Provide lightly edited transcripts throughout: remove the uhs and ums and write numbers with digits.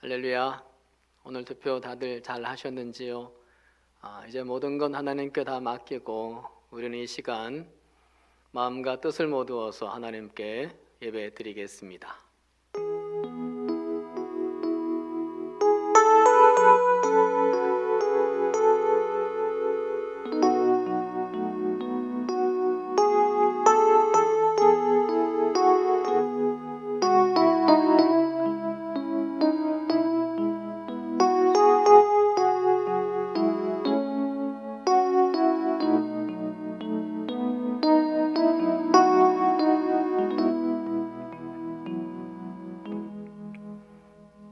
할렐루야. 오늘 투표 다들 잘 하셨는지요? 이제 모든 건 하나님께 다 맡기고 우리는 이 시간 마음과 뜻을 모두어서 하나님께 예배 드리겠습니다.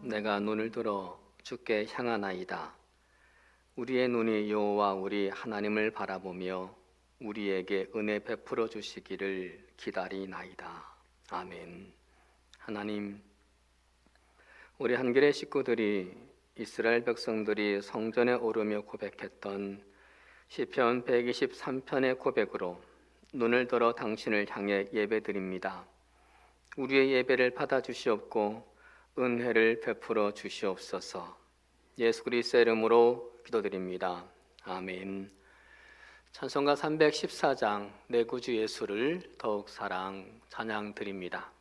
내가 눈을 들어 주께 향하나이다. 우리의 눈이 여호와 우리 하나님을 바라보며 우리에게 은혜 베풀어 주시기를 기다리나이다. 아멘. 하나님, 우리 한길의 식구들이 이스라엘 백성들이 성전에 오르며 고백했던 시편 123편의 고백으로 눈을 들어 당신을 향해 예배드립니다. 우리의 예배를 받아주시옵고 은혜를 베풀어 주시옵소서. 예수 그리스도의 이름으로 기도드립니다. 아멘. 찬송가 314장 내 구주 예수를 더욱 사랑 찬양 드립니다.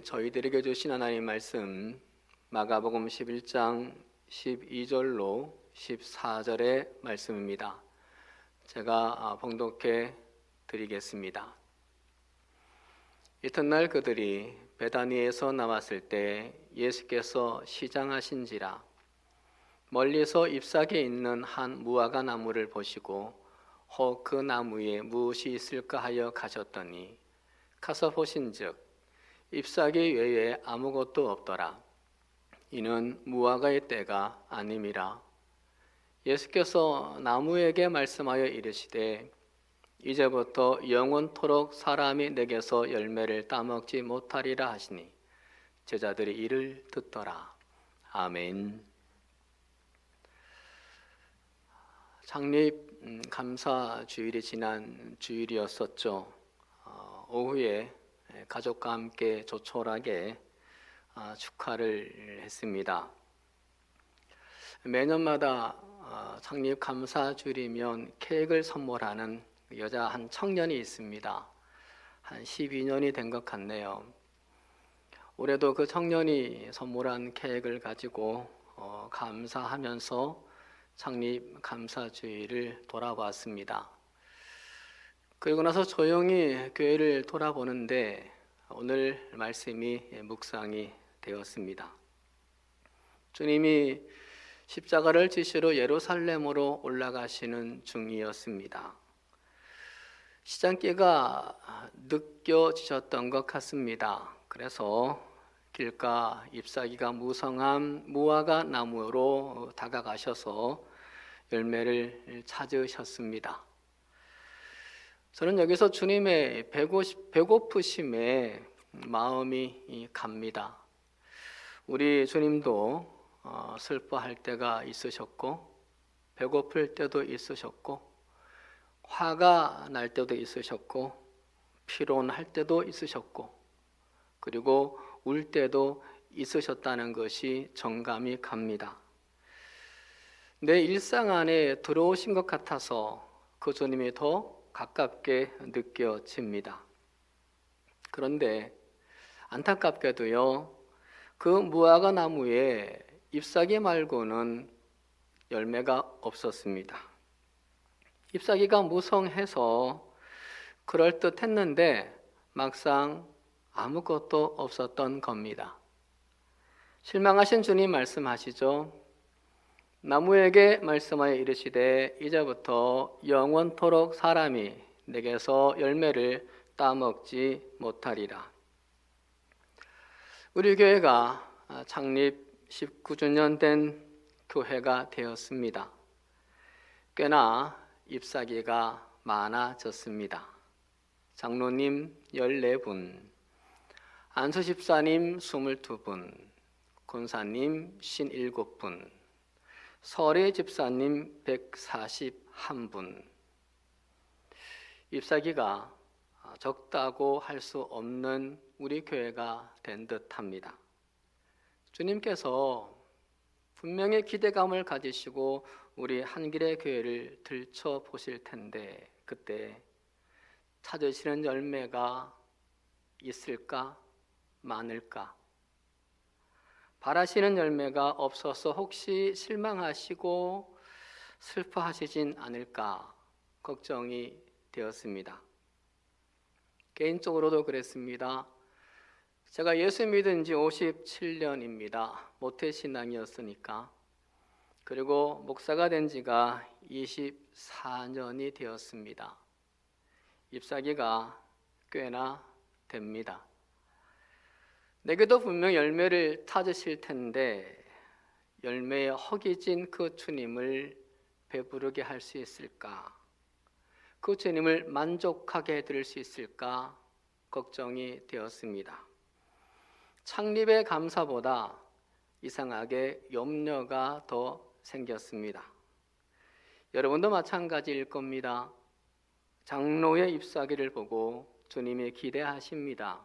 저희들에게 주신 하나님 말씀 마가복음 11장 12절로 14절의 말씀입니다. 제가 봉독해 드리겠습니다. 이튿날 그들이 베다니에서 나왔을 때 예수께서 시장하신지라 멀리서 잎사귀에 있는 한 무화과 나무를 보시고 혹 그 나무에 무엇이 있을까 하여 가셨더니 가서 보신즉 잎사귀 외에 아무것도 없더라. 이는 무화과의 때가 아님이라. 예수께서 나무에게 말씀하여 이르시되 이제부터 영원토록 사람이 내게서 열매를 따먹지 못하리라 하시니 제자들이 이를 듣더라. 아멘. 창립 감사 주일이 지난 주일이었었죠. 오후에 가족과 함께 조촐하게 축하를 했습니다. 매년마다 창립 감사 주일이면 케이크를 선물하는 여자 한 청년이 있습니다. 한 12년이 된 것 같네요. 올해도 그 청년이 선물한 케이크를 가지고 감사하면서 창립 감사주일을 돌아봤습니다. 그리고 나서 조용히 교회를 돌아보는데 오늘 말씀이 묵상이 되었습니다. 주님이 십자가를 지시러 예루살렘으로 올라가시는 중이었습니다. 시장기가 느껴지셨던 것 같습니다. 그래서 길가 잎사귀가 무성한 무화과 나무로 다가가셔서 열매를 찾으셨습니다. 저는 여기서 주님의 배고프심에 마음이 갑니다. 우리 주님도 슬퍼할 때가 있으셨고 배고플 때도 있으셨고 화가 날 때도 있으셨고 피곤할 때도 있으셨고 그리고 울 때도 있으셨다는 것이 정감이 갑니다. 내 일상 안에 들어오신 것 같아서 그 주님이 더 가깝게 느껴집니다. 그런데 안타깝게도요, 그 무화과 나무에 잎사귀 말고는 열매가 없었습니다. 잎사귀가 무성해서 그럴듯했는데 막상 아무것도 없었던 겁니다. 실망하신 주님 말씀하시죠. 나무에게 말씀하여 이르시되 이제부터 영원토록 사람이 내게서 열매를 따먹지 못하리라. 우리 교회가 창립 19주년 된 교회가 되었습니다. 꽤나 잎사귀가 많아졌습니다. 장로님 14분, 안수집사님 22분, 권사님 57분, 서례집사님 141분. 잎사귀가 적다고 할 수 없는 우리 교회가 된 듯합니다. 주님께서 분명히 기대감을 가지시고 우리 한길의 교회를 들춰보실 텐데 그때 찾으시는 열매가 있을까 많을까? 바라시는 열매가 없어서 혹시 실망하시고 슬퍼하시진 않을까 걱정이 되었습니다. 개인적으로도 그랬습니다. 제가 예수 믿은 지 57년입니다. 모태신앙이었으니까. 그리고 목사가 된 지가 24년이 되었습니다. 잎사귀가 꽤나 됩니다. 내게도 분명 열매를 찾으실 텐데 열매에 허기진 그 주님을 배부르게 할 수 있을까? 그 주님을 만족하게 해드릴 수 있을까? 걱정이 되었습니다. 창립의 감사보다 이상하게 염려가 더 생겼습니다. 여러분도 마찬가지일 겁니다. 장로의 잎사귀를 보고 주님이 기대하십니다.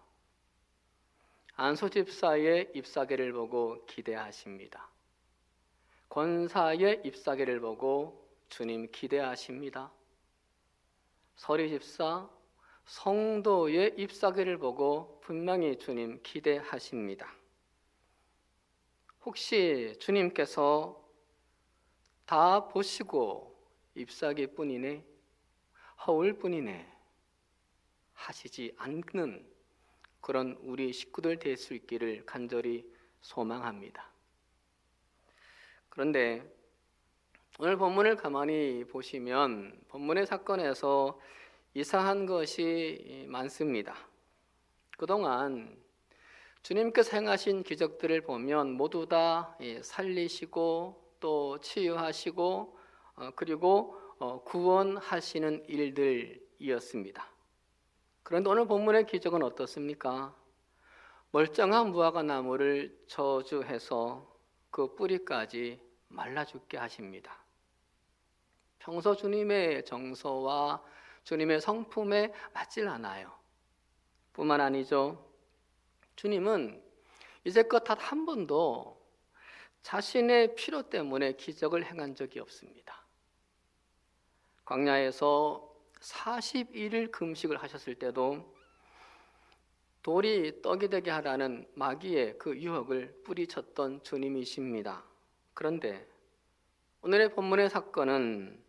안수집사의 잎사귀를 보고 기대하십니다. 권사의 잎사귀를 보고 주님 기대하십니다. 서리집사, 성도의 잎사귀를 보고 분명히 주님 기대하십니다. 혹시 주님께서 다 보시고 잎사귀뿐이네, 허울뿐이네 하시지 않는 그런 우리 식구들 될 수 있기를 간절히 소망합니다. 그런데 오늘 본문을 가만히 보시면 본문의 사건에서 이상한 것이 많습니다. 그동안 주님께서 행하신 기적들을 보면 모두 다 살리시고 또 치유하시고 그리고 구원하시는 일들이었습니다. 그런데 오늘 본문의 기적은 어떻습니까? 멀쩡한 무화과 나무를 저주해서 그 뿌리까지 말라 죽게 하십니다. 평소 주님의 정서와 주님의 성품에 맞질 않아요. 뿐만 아니죠. 주님은 이제껏 단 한 번도 자신의 필요 때문에 기적을 행한 적이 없습니다. 광야에서 41일 금식을 하셨을 때도 돌이 떡이 되게 하라는 마귀의 그 유혹을 뿌리쳤던 주님이십니다. 그런데 오늘의 본문의 사건은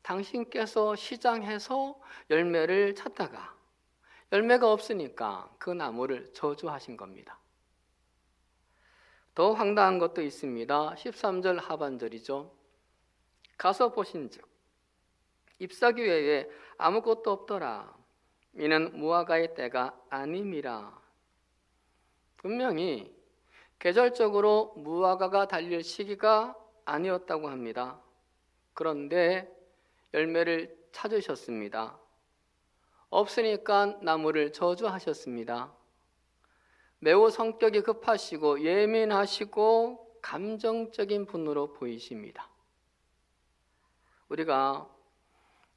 당신께서 시장에서 열매를 찾다가 열매가 없으니까 그 나무를 저주하신 겁니다. 더 황당한 것도 있습니다. 13절 하반절이죠. 가서 보신즉 잎사귀 외에 아무것도 없더라. 이는 무화과의 때가 아님이라. 분명히 계절적으로 무화과가 달릴 시기가 아니었다고 합니다. 그런데 열매를 찾으셨습니다. 없으니까 나무를 저주하셨습니다. 매우 성격이 급하시고 예민하시고 감정적인 분으로 보이십니다. 우리가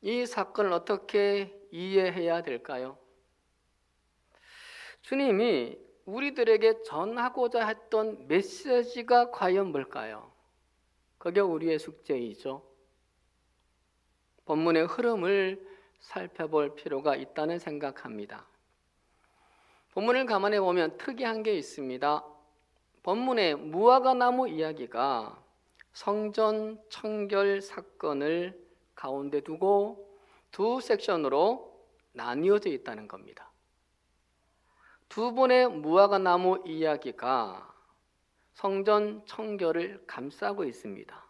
이 사건을 어떻게 이해해야 될까요? 주님이 우리들에게 전하고자 했던 메시지가 과연 뭘까요? 그게 우리의 숙제이죠. 본문의 흐름을 살펴볼 필요가 있다는 생각합니다. 본문을 감안해 보면 특이한 게 있습니다. 본문의 무화과 나무 이야기가 성전 청결 사건을 가운데 두고 두 섹션으로 나뉘어져 있다는 겁니다. 두 번의 무화과 나무 이야기가 성전 청결을 감싸고 있습니다.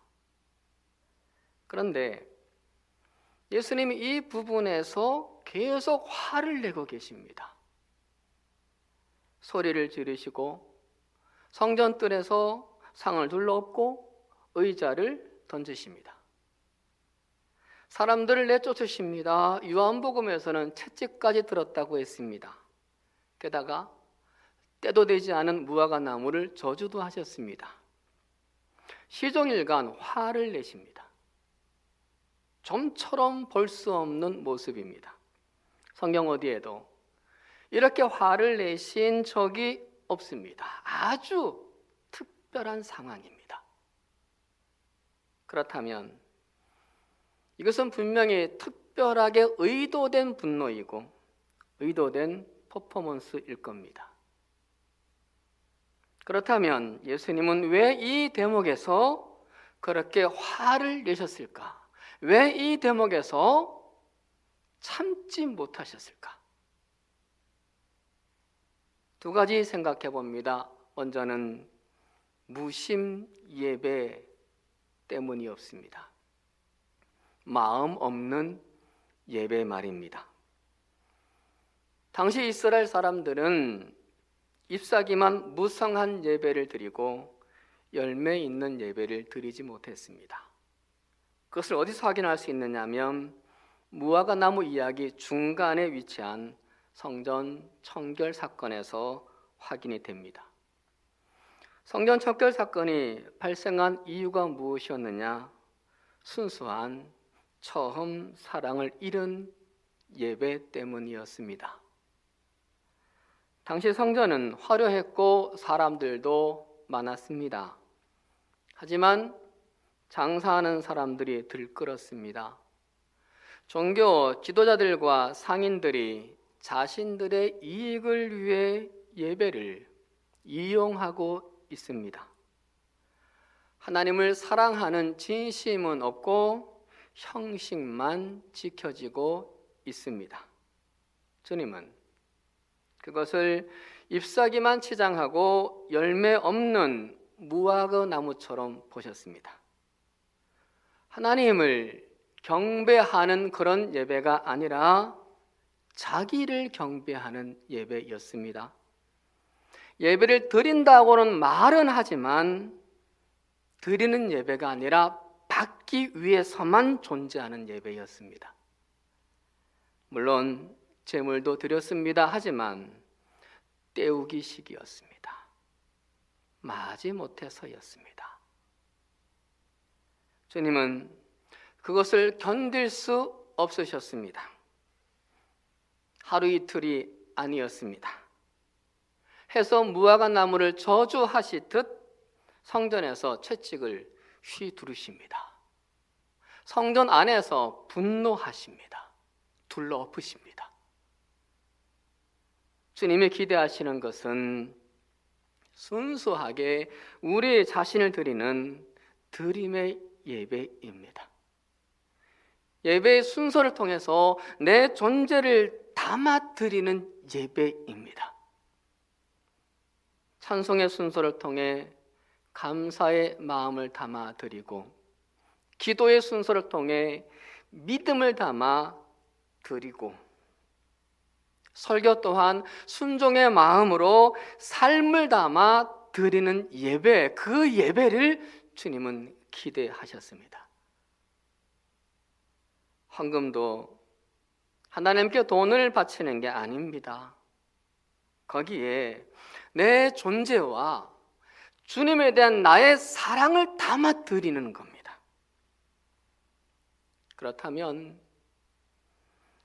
그런데 예수님이 이 부분에서 계속 화를 내고 계십니다. 소리를 지르시고 성전뜰에서 상을 둘러엎고 의자를 던지십니다. 사람들을 내쫓으십니다. 요한복음에서는 채찍까지 들었다고 했습니다. 게다가 때도 되지 않은 무화과 나무를 저주도 하셨습니다. 시종일관 화를 내십니다. 좀처럼 볼 수 없는 모습입니다. 성경 어디에도 이렇게 화를 내신 적이 없습니다. 아주 특별한 상황입니다. 그렇다면 이것은 분명히 특별하게 의도된 분노이고 의도된 퍼포먼스일 겁니다. 그렇다면 예수님은 왜 이 대목에서 그렇게 화를 내셨을까? 왜 이 대목에서 참지 못하셨을까? 두 가지 생각해 봅니다. 먼저는 무심 예배 때문이었습니다. 마음 없는 예배 말입니다. 당시 이스라엘 사람들은 잎사귀만 무성한 예배를 드리고 열매 있는 예배를 드리지 못했습니다. 그것을 어디서 확인할 수 있느냐면 무화과 나무 이야기 중간에 위치한 성전 청결 사건에서 확인이 됩니다. 성전 청결 사건이 발생한 이유가 무엇이었느냐? 순수한 처음 사랑을 잃은 예배 때문이었습니다. 당시 성전은 화려했고 사람들도 많았습니다. 하지만 장사하는 사람들이 들끓었습니다. 종교 지도자들과 상인들이 자신들의 이익을 위해 예배를 이용하고 있습니다. 하나님을 사랑하는 진심은 없고 형식만 지켜지고 있습니다. 주님은 그것을 잎사귀만 치장하고 열매 없는 무화과 나무처럼 보셨습니다. 하나님을 경배하는 그런 예배가 아니라 자기를 경배하는 예배였습니다. 예배를 드린다고는 말은 하지만 드리는 예배가 아니라 받기 위해서만 존재하는 예배였습니다. 물론 제물도 드렸습니다. 하지만 때우기식이었습니다. 마지 못해서였습니다. 주님은 그것을 견딜 수 없으셨습니다. 하루 이틀이 아니었습니다. 해서 무화과 나무를 저주하시듯 성전에서 채찍을 휘두르십니다. 성전 안에서 분노하십니다. 둘러엎으십니다. 주님이 기대하시는 것은 순수하게 우리 자신을 드리는 드림의 예배입니다. 예배의 순서를 통해서 내 존재를 담아 드리는 예배입니다. 찬송의 순서를 통해 감사의 마음을 담아 드리고, 기도의 순서를 통해 믿음을 담아 드리고, 설교 또한 순종의 마음으로 삶을 담아 드리는 예배, 그 예배를 주님은 기대하셨습니다. 헌금도 하나님께 돈을 바치는 게 아닙니다. 거기에 내 존재와 주님에 대한 나의 사랑을 담아 드리는 겁니다. 그렇다면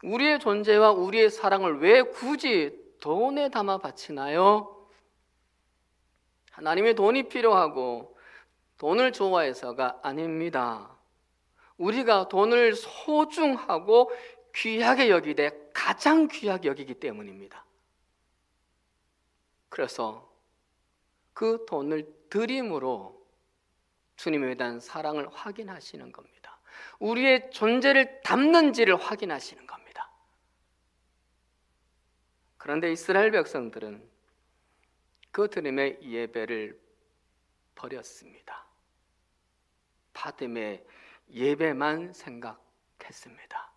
우리의 존재와 우리의 사랑을 왜 굳이 돈에 담아 바치나요? 하나님의 돈이 필요하고 돈을 좋아해서가 아닙니다. 우리가 돈을 소중하고 귀하게 여기되 가장 귀하게 여기기 때문입니다. 그래서 그 돈을 드림으로 주님에 대한 사랑을 확인하시는 겁니다. 우리의 존재를 담는지를 확인하시는 겁니다. 그런데 이스라엘 백성들은 그 드림의 예배를 버렸습니다. 받음의 예배만 생각했습니다.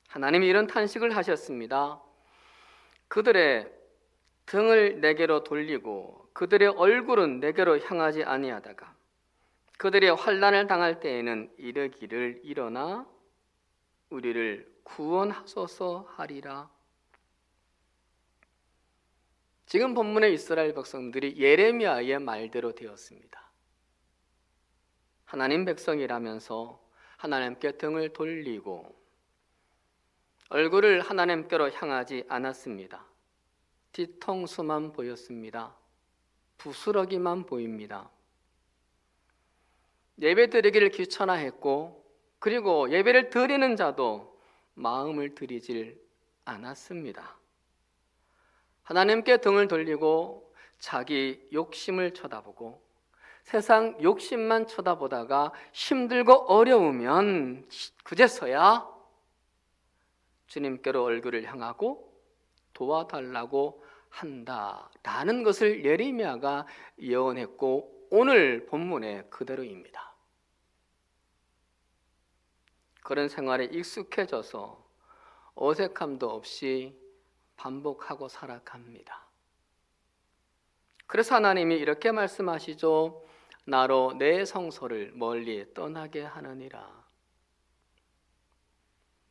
하나님이 이런 탄식을 하셨습니다. 그들의 등을 내게로 돌리고 그들의 얼굴은 내게로 향하지 아니하다가 그들이 환난을 당할 때에는 이르기를 일어나 우리를 구원하소서 하리라. 지금 본문의 이스라엘 백성들이 예레미야의 말대로 되었습니다. 하나님 백성이라면서 하나님께 등을 돌리고 얼굴을 하나님께로 향하지 않았습니다. 뒤통수만 보였습니다. 부스러기만 보입니다. 예배 드리기를 귀찮아했고, 그리고 예배를 드리는 자도 마음을 드리질 않았습니다. 하나님께 등을 돌리고 자기 욕심을 쳐다보고 세상 욕심만 쳐다보다가 힘들고 어려우면 그제서야 주님께로 얼굴을 향하고 도와달라고 한다라는 것을 예레미야가 예언했고 오늘 본문의 그대로입니다. 그런 생활에 익숙해져서 어색함도 없이 반복하고 살아갑니다. 그래서 하나님이 이렇게 말씀하시죠. 나로 내 성소를 멀리 떠나게 하느니라.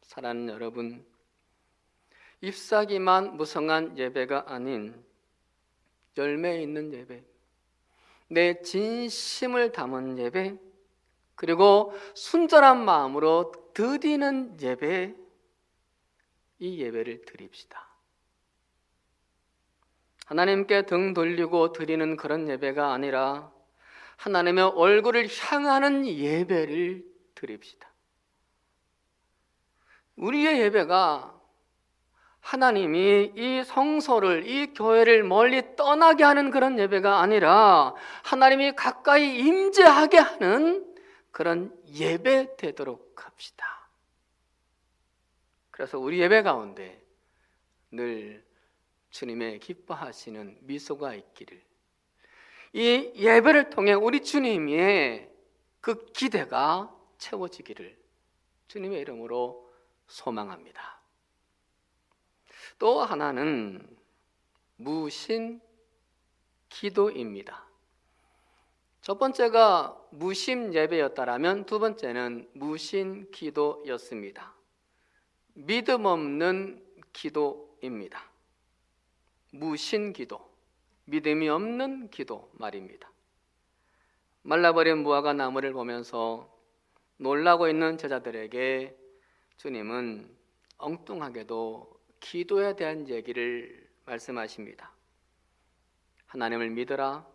사랑하는 여러분, 잎사귀만 무성한 예배가 아닌 열매 있는 예배, 내 진심을 담은 예배, 그리고 순전한 마음으로 드리는 예배, 이 예배를 드립시다. 하나님께 등 돌리고 드리는 그런 예배가 아니라 하나님의 얼굴을 향하는 예배를 드립시다. 우리의 예배가 하나님이 이 성소를, 이 교회를 멀리 떠나게 하는 그런 예배가 아니라 하나님이 가까이 임재하게 하는 그런 예배 되도록 합시다. 그래서 우리 예배 가운데 늘 주님의 기뻐하시는 미소가 있기를, 이 예배를 통해 우리 주님의 그 기대가 채워지기를 주님의 이름으로 소망합니다. 또 하나는 무신 기도입니다. 첫 번째가 무심 예배였다라면 두 번째는 무신 기도였습니다. 믿음 없는 기도입니다. 무신 기도, 믿음이 없는 기도 말입니다. 말라버린 무화과 나무를 보면서 놀라고 있는 제자들에게 주님은 엉뚱하게도 기도에 대한 얘기를 말씀하십니다. 하나님을 믿으라.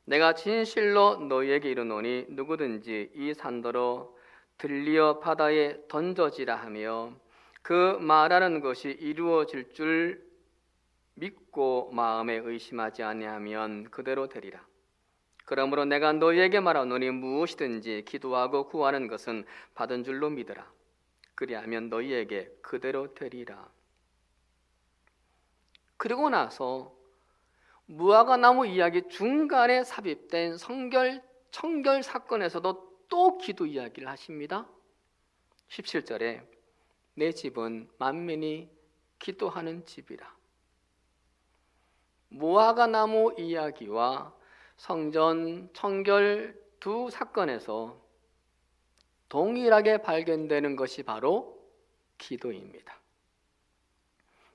내가 진실로 너희에게 이르노니 누구든지 이 산더러 들리어 바다에 던져지라 하며 그 말하는 것이 이루어질 줄 믿고 마음에 의심하지 아니하면 그대로 되리라. 그러므로 내가 너희에게 말하노니 무엇이든지 기도하고 구하는 것은 받은 줄로 믿으라. 그리하면 너희에게 그대로 되리라. 그리고 나서 무화과 나무 이야기 중간에 삽입된 청결 사건에서도 또 기도 이야기를 하십니다. 17절에 내 집은 만민이 기도하는 집이라. 무화과 나무 이야기와 성전 청결 두 사건에서 동일하게 발견되는 것이 바로 기도입니다.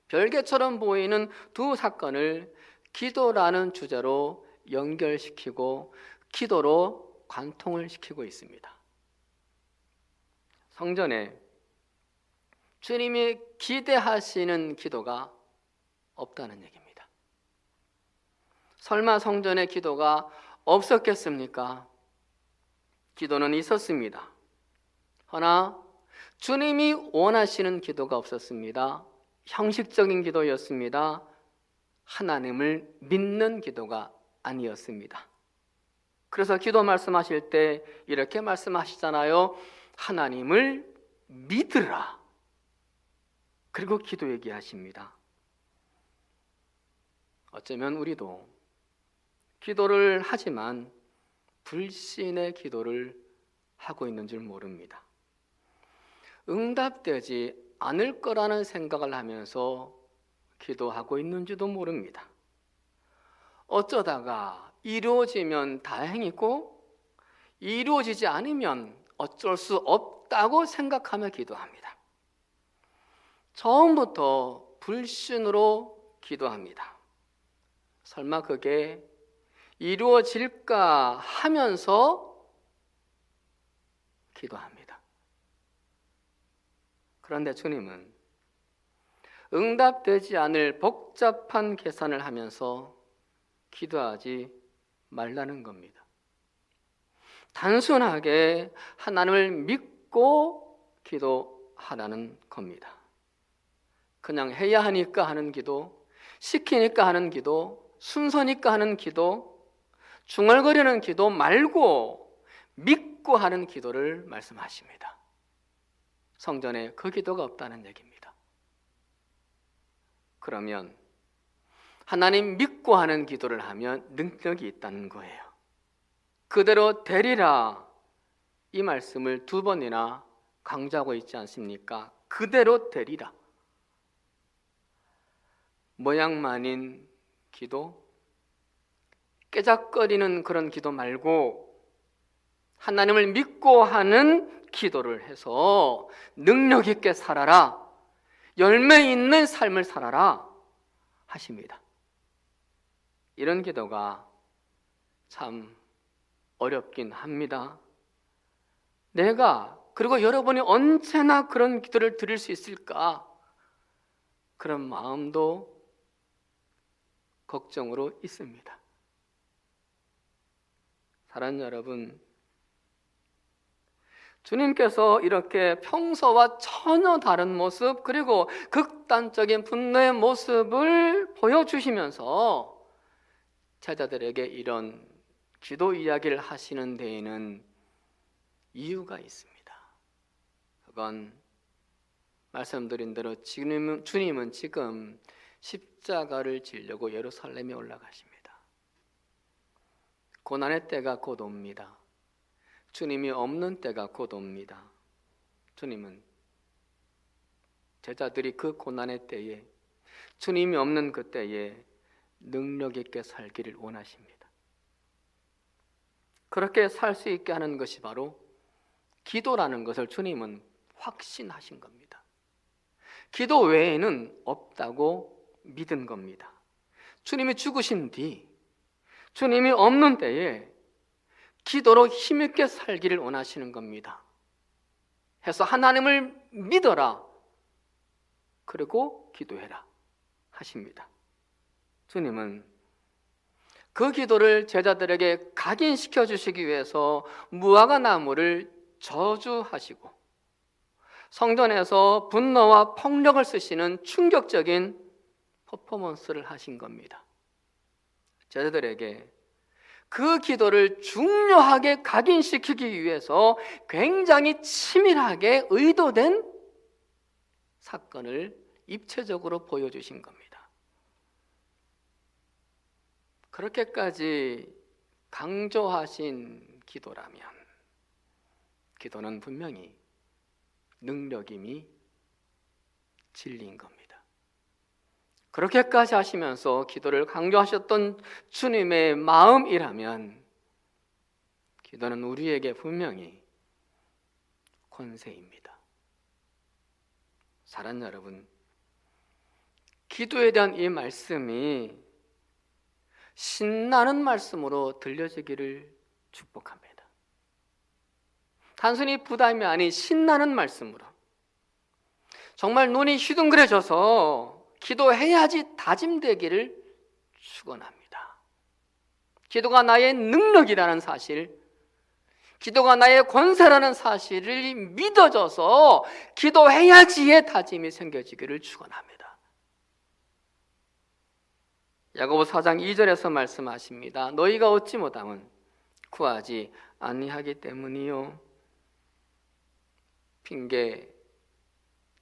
별개처럼 보이는 두 사건을 기도라는 주제로 연결시키고 기도로 관통을 시키고 있습니다. 성전에 주님이 기대하시는 기도가 없다는 얘기입니다. 설마 성전에 기도가 없었겠습니까? 기도는 있었습니다. 그러나 주님이 원하시는 기도가 없었습니다. 형식적인 기도였습니다. 하나님을 믿는 기도가 아니었습니다. 그래서 기도 말씀하실 때 이렇게 말씀하시잖아요. 하나님을 믿으라. 그리고 기도 얘기하십니다. 어쩌면 우리도 기도를 하지만 불신의 기도를 하고 있는 줄 모릅니다. 응답되지 않을 거라는 생각을 하면서 기도하고 있는지도 모릅니다. 어쩌다가 이루어지면 다행이고 이루어지지 않으면 어쩔 수 없다고 생각하며 기도합니다. 처음부터 불신으로 기도합니다. 설마 그게 이루어질까 하면서 기도합니다. 그런데 주님은 응답되지 않을 복잡한 계산을 하면서 기도하지 말라는 겁니다. 단순하게 하나님을 믿고 기도하라는 겁니다. 그냥 해야 하니까 하는 기도, 시키니까 하는 기도, 순서니까 하는 기도, 중얼거리는 기도 말고 믿고 하는 기도를 말씀하십니다. 성전에 그 기도가 없다는 얘기입니다. 그러면 하나님 믿고 하는 기도를 하면 능력이 있다는 거예요. 그대로 되리라, 이 말씀을 두 번이나 강조하고 있지 않습니까? 그대로 되리라. 모양만인 기도, 깨작거리는 그런 기도 말고 하나님을 믿고 하는 기도를 해서 능력 있게 살아라, 열매 있는 삶을 살아라 하십니다. 이런 기도가 참 어렵긴 합니다. 내가 그리고 여러분이 언제나 그런 기도를 드릴 수 있을까? 그런 마음도 걱정으로 있습니다. 사랑하는 여러분, 주님께서 이렇게 평소와 전혀 다른 모습, 그리고 극단적인 분노의 모습을 보여주시면서 제자들에게 이런 기도 이야기를 하시는 데에는 이유가 있습니다. 그건 말씀드린 대로 주님은 지금 십자가를 지려고 예루살렘에 올라가십니다. 고난의 때가 곧 옵니다. 주님이 없는 때가 곧 옵니다. 주님은 제자들이 그 고난의 때에, 주님이 없는 그 때에 능력 있게 살기를 원하십니다. 그렇게 살 수 있게 하는 것이 바로 기도라는 것을 주님은 확신하신 겁니다. 기도 외에는 없다고 믿은 겁니다. 주님이 죽으신 뒤, 주님이 없는 때에 기도로 힘있게 살기를 원하시는 겁니다. 해서 하나님을 믿어라. 그리고 기도해라 하십니다. 주님은 그 기도를 제자들에게 각인시켜 주시기 위해서 무화과 나무를 저주하시고 성전에서 분노와 폭력을 쓰시는 충격적인 퍼포먼스를 하신 겁니다. 제자들에게 그 기도를 중요하게 각인시키기 위해서 굉장히 치밀하게 의도된 사건을 입체적으로 보여주신 겁니다. 그렇게까지 강조하신 기도라면 기도는 분명히 능력임이 진리인 겁니다. 그렇게까지 하시면서 기도를 강조하셨던 주님의 마음이라면 기도는 우리에게 분명히 권세입니다. 사랑하는 여러분, 기도에 대한 이 말씀이 신나는 말씀으로 들려지기를 축복합니다. 단순히 부담이 아닌 신나는 말씀으로 정말 눈이 휘둥그레져서 기도해야지 다짐되기를 축원합니다. 기도가 나의 능력이라는 사실, 기도가 나의 권세라는 사실을 믿어져서 기도해야지의 다짐이 생겨지기를 축원합니다. 야고보 4장 2절에서 말씀하십니다. 너희가 얻지 못함은 구하지 아니하기 때문이요. 핑계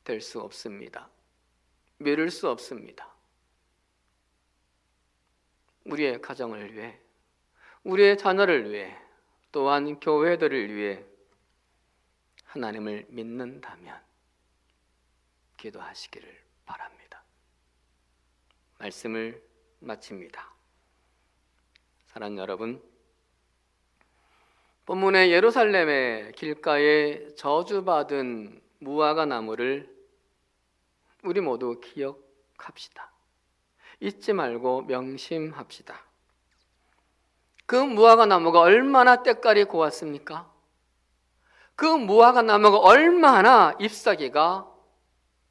될 수 없습니다. 미룰 수 없습니다. 우리의 가정을 위해, 우리의 자녀를 위해, 또한 교회들을 위해 하나님을 믿는다면 기도하시기를 바랍니다. 말씀을 마칩니다. 사랑하는 여러분, 본문의 예루살렘의 길가에 저주받은 무화과 나무를 우리 모두 기억합시다. 잊지 말고 명심합시다. 그 무화과 나무가 얼마나 때깔이 고왔습니까? 그 무화과 나무가 얼마나 잎사귀가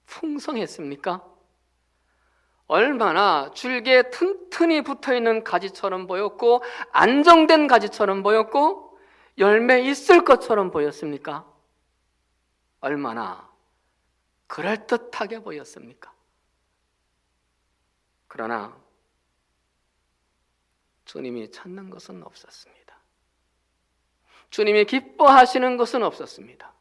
풍성했습니까? 얼마나 줄기에 튼튼히 붙어있는 가지처럼 보였고 안정된 가지처럼 보였고 열매 있을 것처럼 보였습니까? 얼마나 그럴듯하게 보였습니까? 그러나 주님이 찾는 것은 없었습니다. 주님이 기뻐하시는 것은 없었습니다.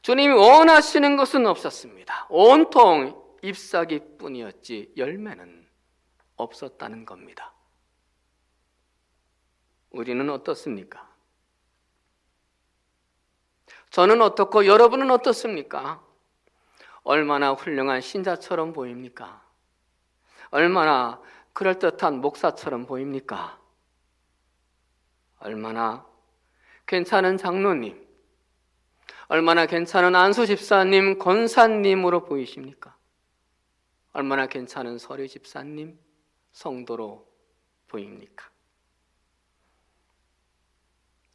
주님이 원하시는 것은 없었습니다. 온통 잎사귀뿐이었지 열매는 없었다는 겁니다. 우리는 어떻습니까? 저는 어떻고 여러분은 어떻습니까? 얼마나 훌륭한 신자처럼 보입니까? 얼마나 그럴듯한 목사처럼 보입니까? 얼마나 괜찮은 장로님, 얼마나 괜찮은 안수 집사님, 권사님으로 보이십니까? 얼마나 괜찮은 서리 집사님, 성도로 보입니까?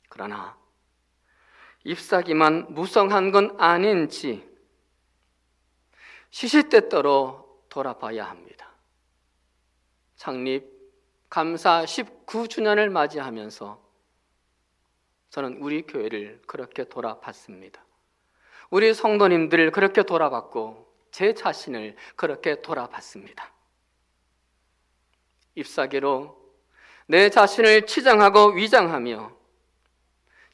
그러나 잎사귀만 무성한 건 아닌지 시시때때로 돌아봐야 합니다. 창립 감사 19주년을 맞이하면서 저는 우리 교회를 그렇게 돌아봤습니다. 우리 성도님들을 그렇게 돌아봤고 제 자신을 그렇게 돌아봤습니다. 잎사귀로 내 자신을 치장하고 위장하며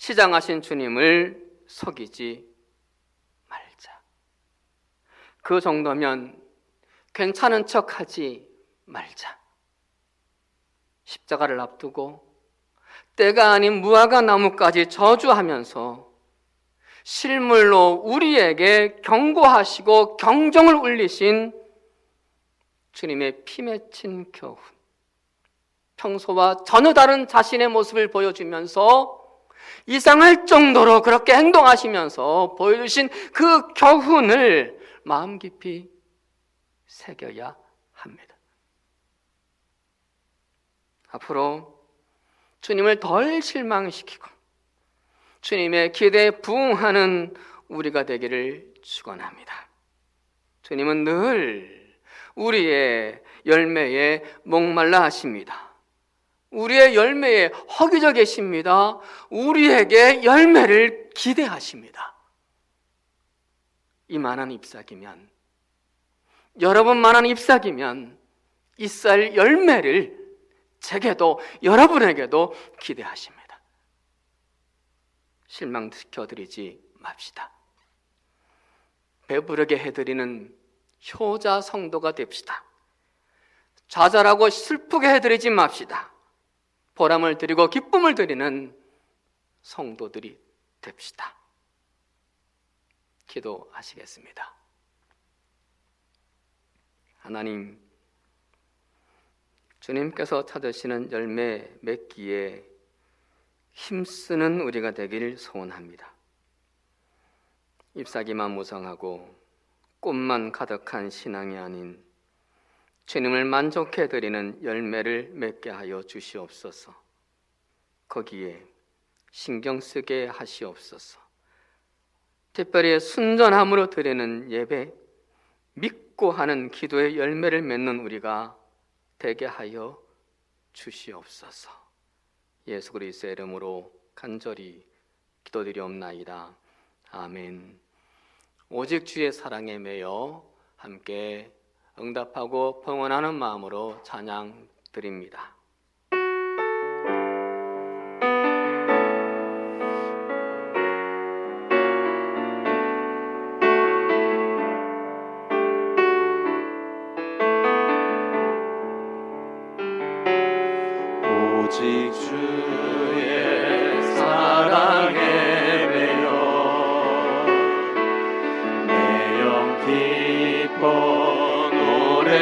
시장하신 주님을 속이지 말자. 그 정도면 괜찮은 척하지 말자. 십자가를 앞두고 때가 아닌 무화과 나무까지 저주하면서 실물로 우리에게 경고하시고 경종을 울리신 주님의 피 맺힌 교훈, 평소와 전혀 다른 자신의 모습을 보여주면서 이상할 정도로 그렇게 행동하시면서 보여주신 그 교훈을 마음 깊이 새겨야 합니다. 앞으로 주님을 덜 실망시키고 주님의 기대에 부응하는 우리가 되기를 축원합니다. 주님은 늘 우리의 열매에 목말라 하십니다. 우리의 열매에 허기져 계십니다. 우리에게 열매를 기대하십니다. 이만한 잎사귀면, 여러분만한 잎사귀면 잎살 열매를 제게도 여러분에게도 기대하십니다. 실망시켜드리지 맙시다. 배부르게 해드리는 효자 성도가 됩시다. 좌절하고 슬프게 해드리지 맙시다. 보람을 드리고 기쁨을 드리는 성도들이 됩시다. 기도하시겠습니다. 하나님, 주님께서 찾으시는 열매 맺기에 힘쓰는 우리가 되기를 소원합니다. 잎사귀만 무성하고 꽃만 가득한 신앙이 아닌 주님을 만족해 드리는 열매를 맺게 하여 주시옵소서. 거기에 신경 쓰게 하시옵소서. 특별히 순전함으로 드리는 예배, 믿고 하는 기도의 열매를 맺는 우리가 되게 하여 주시옵소서. 예수 그리스도의 이름으로 간절히 기도드리옵나이다. 아멘. 오직 주의 사랑에 매여 함께 응답하고 평안하는 마음으로 찬양 드립니다. 오직 주의 사랑에 매여 내 영 기뻐 노래합니다.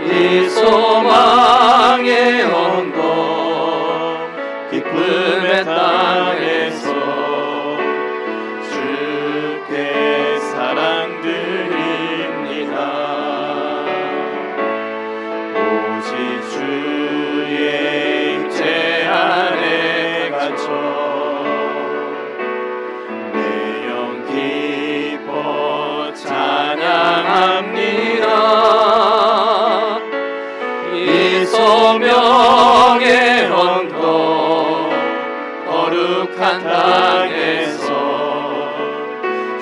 이 소망의 언덕 기쁨의 땅에서 주께 사랑 드립니다. 주의 임재 안에 갇혀 내 영 기뻐 찬양합니다. 이 소명의 언덕 거룩한 땅에서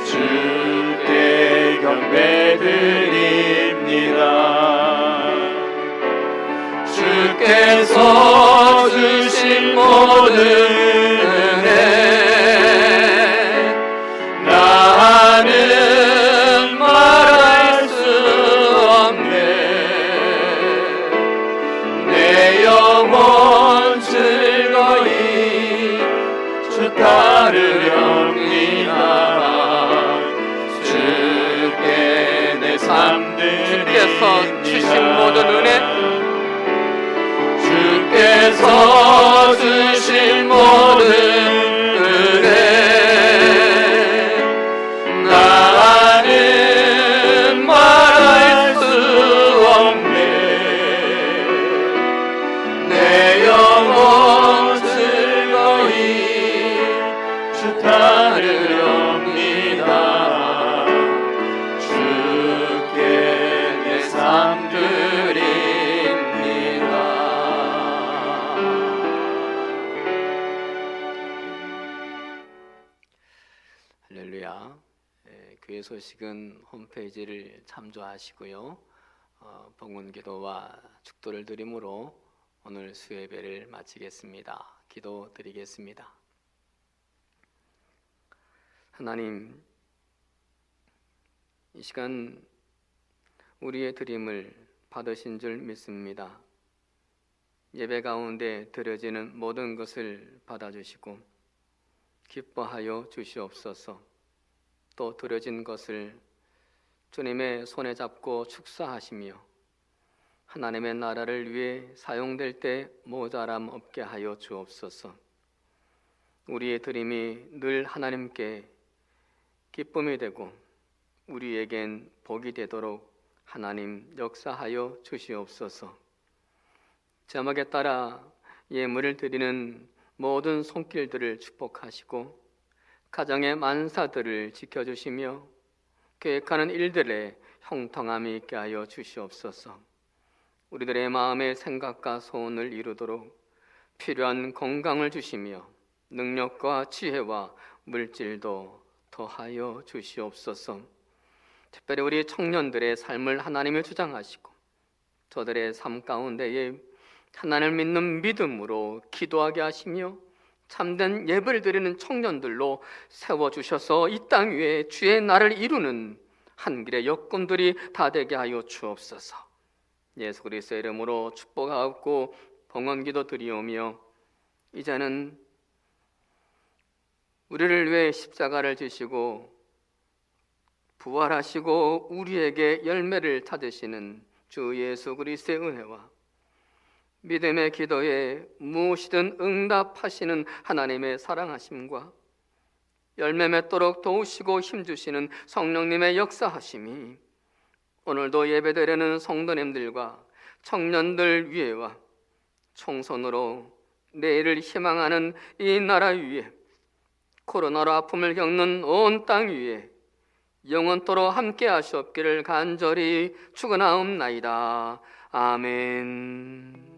주께 경배드립니다. 주께서 주신 모든 은혜 나는 말할 수 없네. 내 영혼 즐거이 주 따르렵니다. 주께 내 삶 드립니다. 주께서 주신 모든 은혜, 주께서 주신 모든 은혜 나는 말할 수 없네. 내 영혼 즐거이 주 따르렵니다. 주께 내 삶 드립니다. 할렐루야. 교회 소식은 홈페이지를 참조하시고요. 봉헌기도와 축도를 드림으로 오늘 수예배를 마치겠습니다. 기도드리겠습니다. 하나님, 이 시간 우리의 드림을 받으신 줄 믿습니다. 예배 가운데 드려지는 모든 것을 받아주시고 기뻐하여 주시옵소서. 또 드려진 것을 주님의 손에 잡고 축사하시며 하나님의 나라를 위해 사용될 때 모자람 없게 하여 주옵소서. 우리의 드림이 늘 하나님께 기쁨이 되고 우리에겐 복이 되도록 하나님 역사하여 주시옵소서. 제목에 따라 예물을 드리는 모든 손길들을 축복하시고 가정의 만사들을 지켜주시며 계획하는 일들에 형통함이 있게 하여 주시옵소서. 우리들의 마음의 생각과 소원을 이루도록 필요한 건강을 주시며 능력과 지혜와 물질도 더하여 주시옵소서. 특별히 우리 청년들의 삶을 하나님을 주장하시고 저들의 삶 가운데에 하나님을 믿는 믿음으로 기도하게 하시며 참된 예배를 드리는 청년들로 세워주셔서 이 땅 위에 주의 나를 이루는 한 길의 여건들이 다 되게 하여 주옵소서. 예수 그리스도의 이름으로 축복하고 봉헌기도 드리오며 이제는 우리를 위해 십자가를 지시고 부활하시고 우리에게 열매를 찾으시는 주 예수 그리스도의 은혜와 믿음의 기도에 무엇이든 응답하시는 하나님의 사랑하심과 열매 맺도록 도우시고 힘주시는 성령님의 역사하심이 오늘도 예배드리는 성도님들과 청년들 위에와 총선으로 내일을 희망하는 이 나라 위에 코로나로 아픔을 겪는 온 땅 위에 영원토록 함께 하시옵기를 간절히 축원하옵나이다. 아멘.